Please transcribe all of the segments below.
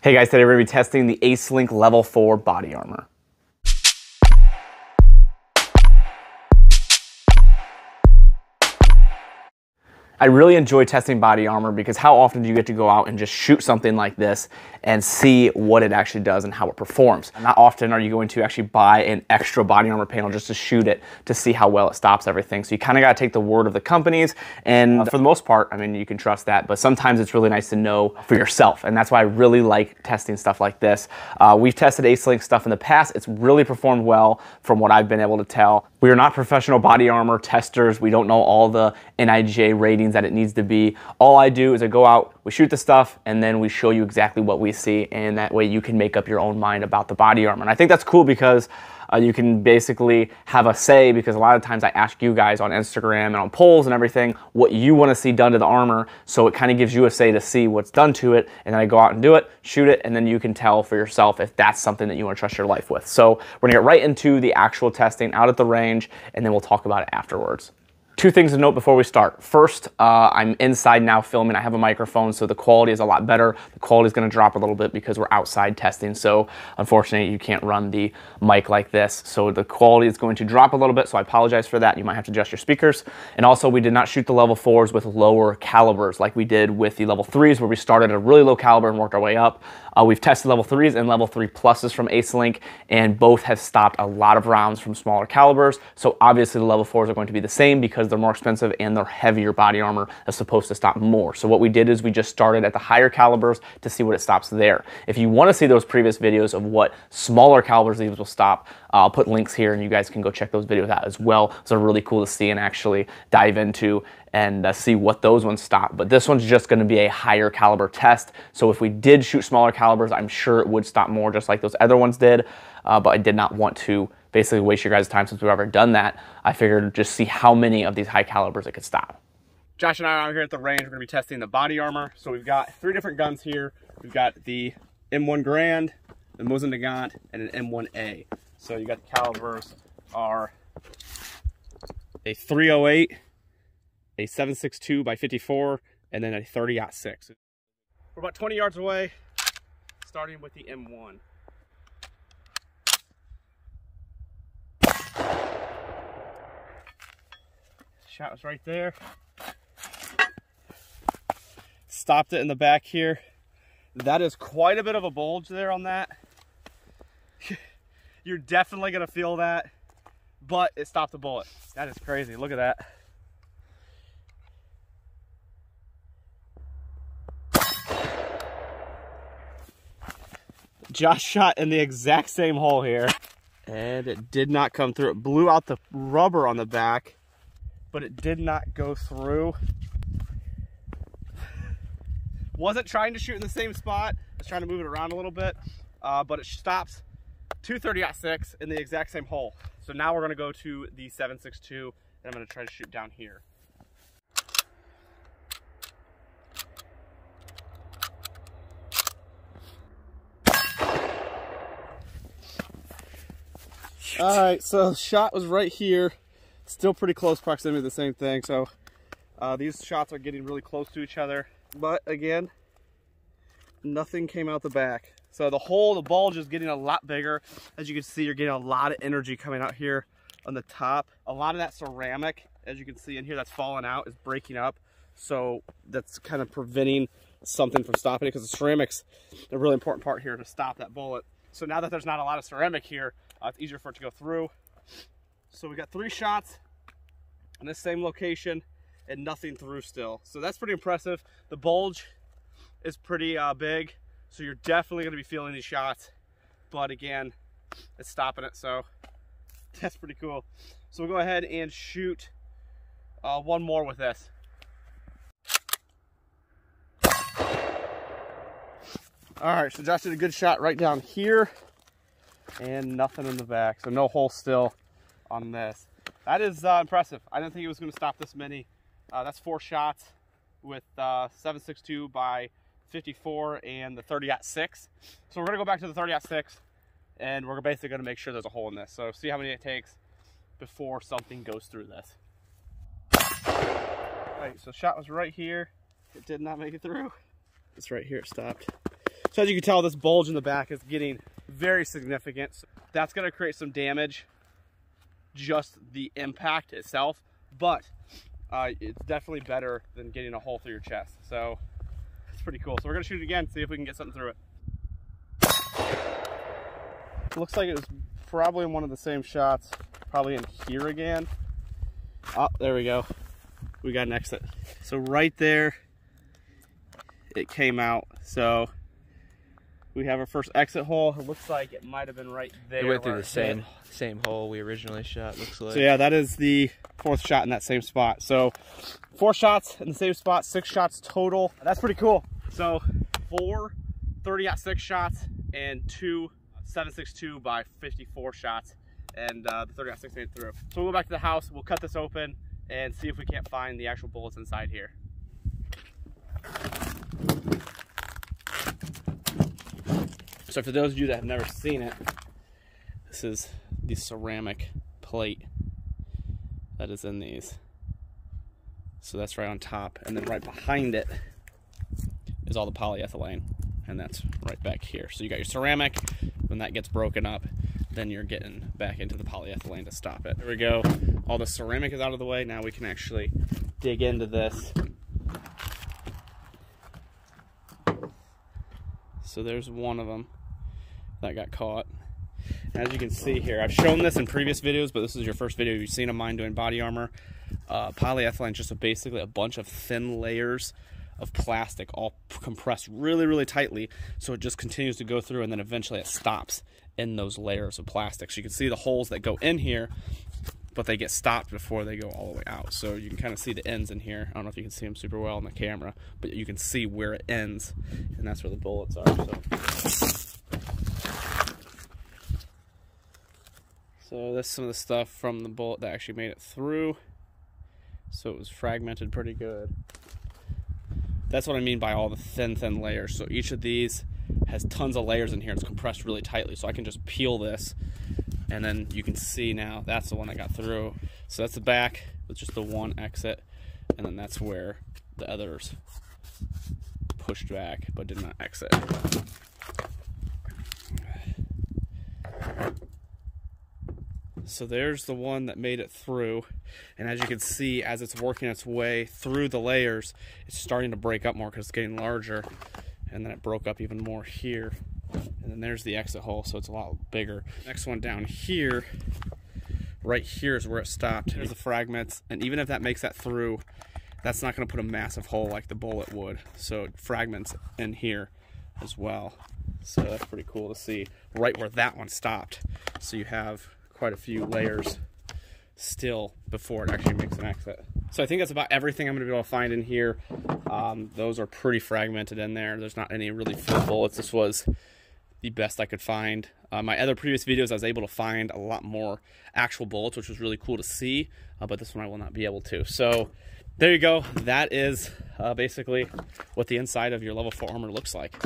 Hey guys, today we're going to be testing the Acelink Level 4 body armor. I really enjoy testing body armor because how often do you get to go out and just shoot something like this and see what it actually does and how it performs? And not often are you going to actually buy an extra body armor panel just to shoot it to see how well it stops everything. So you kind of got to take the word of the companies, and for the most part, I mean, you can trust that, but sometimes it's really nice to know for yourself, and that's why I really like testing stuff like this. We've tested Acelink stuff in the past. It's really performed well from what I've been able to tell. We are not professional body armor testers. We don't know all the NIJ ratings that it needs to be. All I do is I go out, we shoot the stuff, and then we show you exactly what we see, and that way you can make up your own mind about the body armor. And I think that's cool because you can basically have a say, because a lot of times I ask you guys on Instagram and on polls and everything what you want to see done to the armor, so it kind of gives you a say to see what's done to it, and then I go out and do it, shoot it, and then you can tell for yourself if that's something that you want to trust your life with. So we're gonna get right into the actual testing out at the range, and then we'll talk about it afterwards. Two things to note before we start. First, I'm inside now filming. I have a microphone, so the quality is a lot better. The quality is going to drop a little bit because we're outside testing, so unfortunately you can't run the mic like this. So the quality is going to drop a little bit, so I apologize for that. You might have to adjust your speakers. And also, we did not shoot the level 4s with lower calibers like we did with the level 3s, where we started at a really low caliber and worked our way up. We've tested level 3s and level 3 pluses from Acelink, and both have stopped a lot of rounds from smaller calibers. So obviously the level 4s are going to be the same because they're more expensive and they're heavier body armor that's supposed to stop more. So what we did is we just started at the higher calibers to see what it stops there. If you want to see those previous videos of what smaller calibers these will stop, I'll put links here and you guys can go check those videos out as well. So they're really cool to see and actually dive into and see what those ones stop. But this one's just going to be a higher caliber test. So if we did shoot smaller calibers, I'm sure it would stop more just like those other ones did. But I did not want to basically waste your guys' time since we've ever done that. I figured just see how many of these high calibers it could stop. Josh and I are out here at the range. We're going to be testing the body armor. So we've got 3 different guns here. We've got the M1 Grand, the Mosin Nagant, and an M1A. So you got the calibers are a 308, a 7.62 by 54, and then a 30-06. We're about 20 yards away, starting with the M1. Shot was right there. Stopped it in the back here. That is quite a bit of a bulge there on that. You're definitely gonna feel that, but it stopped the bullet. That is crazy, look at that. Josh shot in the exact same hole here, and it did not come through. It blew out the rubber on the back, but it did not go through. Wasn't trying to shoot in the same spot. I was trying to move it around a little bit, but it stops 230-06 in the exact same hole. So now we're gonna go to the 7.62, and I'm gonna try to shoot down here. All right, so the shot was right here. Still pretty close proximity to the same thing. So these shots are getting really close to each other. But again, nothing came out the back. So the hole, the bulge is getting a lot bigger. As you can see, you're getting a lot of energy coming out here on the top. A lot of that ceramic, as you can see in here, that's falling out, is breaking up. So that's kind of preventing something from stopping it, because the ceramic's a really important part here to stop that bullet. So now that there's not a lot of ceramic here, it's easier for it to go through. So we got 3 shots in this same location and nothing through still. So that's pretty impressive. The bulge is pretty big, so you're definitely gonna be feeling these shots. But again, it's stopping it, so that's pretty cool. So we'll go ahead and shoot one more with this. All right, so Josh did a good shot right down here and nothing in the back. So no hole still on this. That is impressive. I didn't think it was gonna stop this many. That's 4 shots with 7.62 by 54 and the 30-06. So we're gonna go back to the 30-06, and we're basically gonna make sure there's a hole in this. So see how many it takes before something goes through this. All right, so shot was right here. It did not make it through. It's right here, it stopped. So as you can tell, this bulge in the back is getting very significant. So that's going to create some damage, just the impact itself, but it's definitely better than getting a hole through your chest. So it's pretty cool. So we're going to shoot it again, see if we can get something through it. Looks like it was probably in one of the same shots, probably in here again. Oh, there we go. We got an exit. So right there, it came out. So we have our first exit hole. It looks like it might have been right there. It went through the same hole we originally shot, looks like. So yeah, that is the 4th shot in that same spot. So 4 shots in the same spot, 6 shots total. That's pretty cool. So 4 30-06 shots and 2 7.62 by 54 shots, and the 30-06 made it through. So we'll go back to the house, we'll cut this open and see if we can't find the actual bullets inside here. So for those of you that have never seen it, this is the ceramic plate that is in these. So that's right on top, and then right behind it is all the polyethylene, and that's right back here. So you got your ceramic. When that gets broken up, then you're getting back into the polyethylene to stop it. There we go. All the ceramic is out of the way. Now we can actually dig into this. So there's one of them that got caught. And as you can see here, I've shown this in previous videos, but this is your first video you've seen of mine doing body armor. Polyethylene is just basically a bunch of thin layers of plastic all compressed really tightly, so it just continues to go through, and then eventually it stops in those layers of plastic. So you can see the holes that go in here, but they get stopped before they go all the way out. So you can kind of see the ends in here. I don't know if you can see them super well on the camera, but you can see where it ends, and that's where the bullets are. So that's some of the stuff from the bullet that actually made it through. So it was fragmented pretty good. That's what I mean by all the thin layers. So each of these has tons of layers in here. It's compressed really tightly. So I can just peel this, and then you can see now that's the one that got through. So that's the back with just the one exit, and then that's where the others pushed back but did not exit. So there's the one that made it through, and as you can see, as it's working its way through the layers, it's starting to break up more because it's getting larger, and then it broke up even more here, and then there's the exit hole, so it's a lot bigger. Next one down here, right here is where it stopped. There's the fragments, and even if that makes that through, that's not going to put a massive hole like the bullet would, so it fragments in here as well. So that's pretty cool to see right where that one stopped. So you have quite a few layers still before it actually makes an exit. So I think that's about everything I'm going to be able to find in here. Those are pretty fragmented in there. There's not any really full bullets. This was the best I could find. My other previous videos, I was able to find a lot more actual bullets, which was really cool to see, but this one I will not be able to. So there you go. That is basically what the inside of your level 4 armor looks like.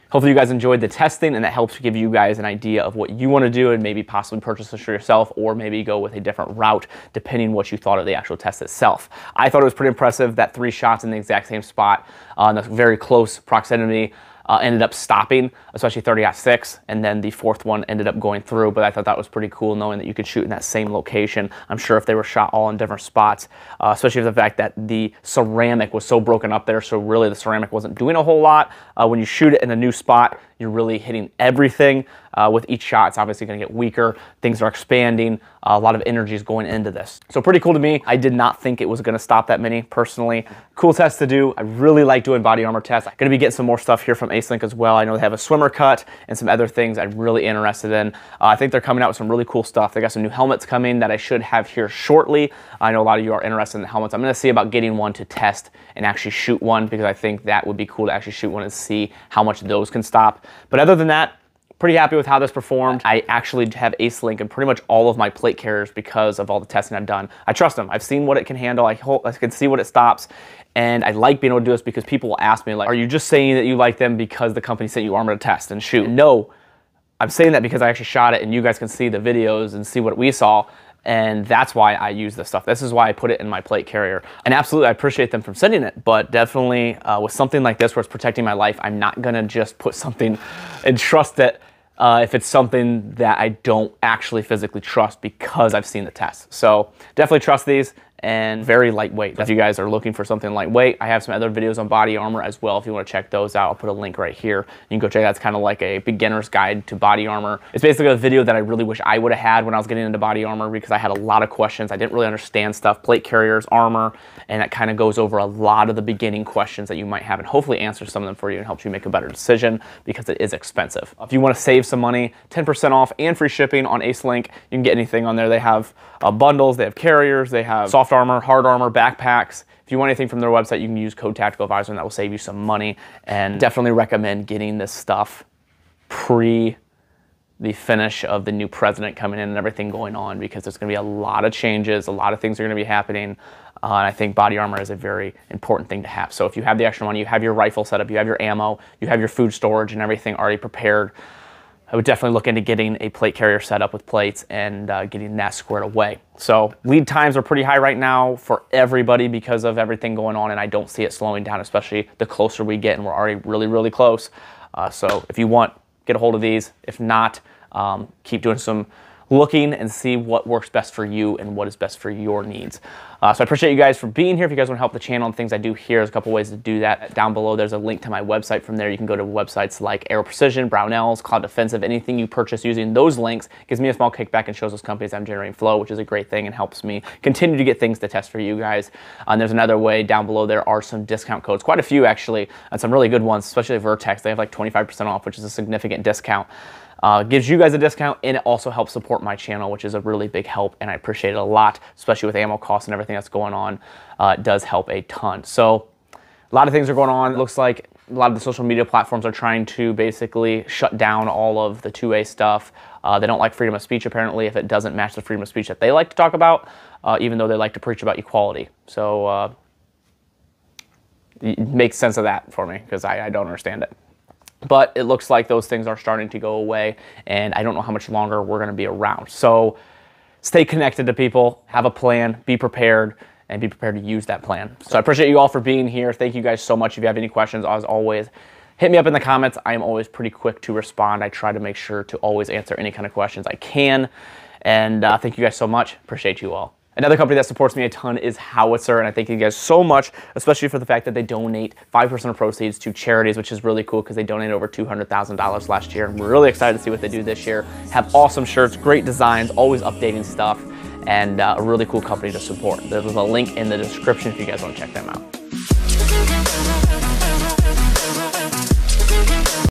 Hopefully you guys enjoyed the testing, and that helps give you guys an idea of what you want to do and maybe possibly purchase this for yourself, or maybe go with a different route depending what you thought of the actual test itself. I thought it was pretty impressive that 3 shots in the exact same spot in a very close proximity ended up stopping, especially 30-06, and then the 4th one ended up going through. But I thought that was pretty cool knowing that you could shoot in that same location. I'm sure if they were shot all in different spots, especially with the fact that the ceramic was so broken up there, so really the ceramic wasn't doing a whole lot. When you shoot it in a new spot, you're really hitting everything. With each shot, it's obviously going to get weaker. Things are expanding. A lot of energy is going into this. So pretty cool to me. I did not think it was going to stop that many personally. Cool test to do. I really like doing body armor tests. I'm going to be getting some more stuff here from Acelink as well. I know they have a swimmer cut and some other things I'm really interested in. I think they're coming out with some really cool stuff. They got some new helmets coming that I should have here shortly. I know a lot of you are interested in the helmets. I'm going to see about getting one to test and actually shoot one, because I think that would be cool to actually shoot one and see how much those can stop. But other than that, pretty happy with how this performed. I actually have Acelink in pretty much all of my plate carriers because of all the testing I've done. I trust them. I've seen what it can handle. I can see what it stops. And I like being able to do this because people will ask me, like, are you just saying that you like them because the company sent you armor to test and shoot? And no, I'm saying that because I actually shot it, and you guys can see the videos and see what we saw. And that's why I use this stuff. This is why I put it in my plate carrier. And absolutely, I appreciate them from sending it, but definitely with something like this where it's protecting my life, I'm not gonna just put something and trust it if it's something that I don't actually physically trust because I've seen the test. So definitely trust these, and very lightweight. If you guys are looking for something lightweight, I have some other videos on body armor as well. If you want to check those out, I'll put a link right here. You can go check that. It's kind of like a beginner's guide to body armor. It's basically a video that I really wish I would have had when I was getting into body armor, because I had a lot of questions. I didn't really understand stuff, plate carriers, armor, and that kind of goes over a lot of the beginning questions that you might have and hopefully answers some of them for you and helps you make a better decision, because it is expensive. If you want to save some money, 10% off and free shipping on Acelink. You can get anything on there. They have bundles, they have carriers, they have soft armor, hard armor, backpacks. If you want anything from their website, you can use code Tactical Advisor, and that will save you some money. And definitely recommend getting this stuff pre the finish of the new president coming in and everything going on, because there's going to be a lot of changes, a lot of things are going to be happening. And I think body armor is a very important thing to have. So if you have the extra money, you have your rifle set up, you have your ammo, you have your food storage and everything already prepared, I would definitely look into getting a plate carrier set up with plates and getting that squared away. So lead times are pretty high right now for everybody because of everything going on, and I don't see it slowing down, especially the closer we get, and we're already really, really close. So if you want, get a hold of these. If not, keep doing some looking and see what works best for you and what is best for your needs. So I appreciate you guys for being here. If you guys want to help the channel and things I do here, there's a couple ways to do that. Down below, there's a link to my website. From there, you can go to websites like Aero Precision, Brownells, Cloud Defensive. Anything you purchase using those links gives me a small kickback and shows those companies I'm generating flow, which is a great thing and helps me continue to get things to test for you guys. And there's another way down below. There are some discount codes, quite a few actually, and some really good ones, especially Vertex. They have like 25% off, which is a significant discount. Gives you guys a discount, and it also helps support my channel, which is a really big help, and I appreciate it a lot, especially with ammo costs and everything that's going on. It does help a ton. So a lot of things are going on. It looks like a lot of the social media platforms are trying to basically shut down all of the 2A stuff. They don't like freedom of speech, apparently, if it doesn't match the freedom of speech that they like to talk about, even though they like to preach about equality. So it makes sense of that for me, because I don't understand it. But it looks like those things are starting to go away, and I don't know how much longer we're going to be around. So stay connected to people, have a plan, be prepared, and be prepared to use that plan. So I appreciate you all for being here. Thank you guys so much. If you have any questions, as always, hit me up in the comments. I am always pretty quick to respond. I try to make sure to always answer any kind of questions I can. And thank you guys so much. Appreciate you all. Another company that supports me a ton is Howitzer, and I thank you guys so much, especially for the fact that they donate 5% of proceeds to charities, which is really cool because they donated over $200,000 last year. And we're really excited to see what they do this year. Have awesome shirts, great designs, always updating stuff, and a really cool company to support. There's a link in the description if you guys want to check them out.